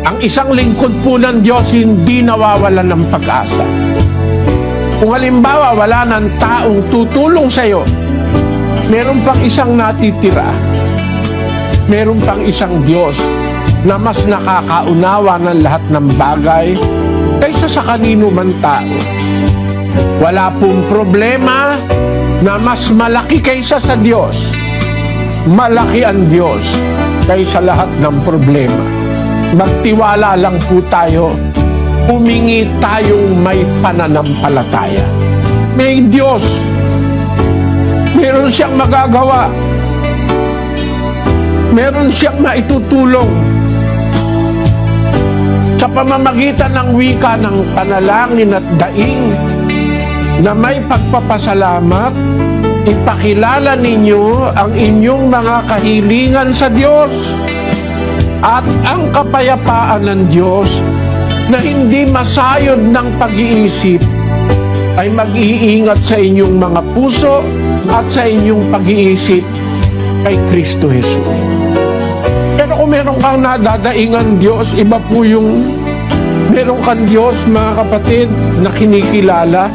Ang isang lingkod po ng Diyos hindi nawawalan ng pag-asa. Kung halimbawa wala ng taong tutulong sa iyo, meron pang isang natitira. Meron pang isang Diyos na mas nakakaunawa ng lahat ng bagay kaysa sa kanino man tao. Wala pong problema na mas malaki kaysa sa Diyos. Malaki ang Diyos kaysa lahat ng problema. Magtiwala lang po tayo. Humingi tayong may pananampalataya. May Diyos. Meron siyang magagawa. Meron siyang maitutulong. Sa pamamagitan ng wika ng panalangin at daing na may pagpapasalamat, ipakilala ninyo ang inyong mga kahilingan sa Diyos. At ang kapayapaan ng Diyos na hindi masayod ng pag-iisip ay mag-iingat sa inyong mga puso at sa inyong pag-iisip kay Kristo Jesus. Pero kung meron kang nadadaingan Diyos, iba po yung meron kang Diyos, mga kapatid, na kinikilala.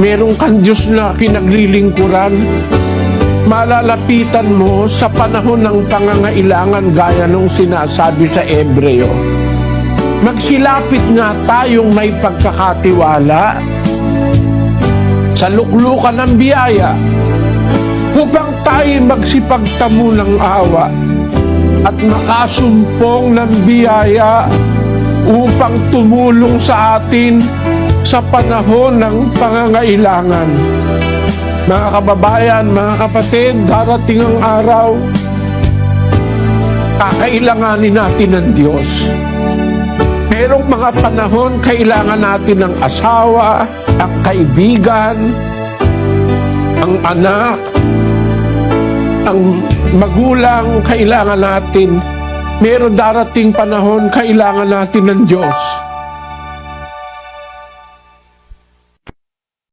Meron kang Diyos na kinaglilingkuran. Malalapitan mo sa panahon ng pangangailangan gaya nung sinasabi sa Hebreo. Magsilapit nga tayong may pagkakatiwala sa luklukan ng biyaya upang tayo magsipagtamo ng awa at makasumpong ng biyaya upang tumulong sa atin sa panahon ng pangangailangan. Mga kababayan, mga kapatid, darating ang araw, kakailanganin natin ng Diyos. Merong mga panahon, kailangan natin ng asawa, ang kaibigan, ang anak, ang magulang, kailangan natin. Meron darating panahon, kailangan natin ng Diyos.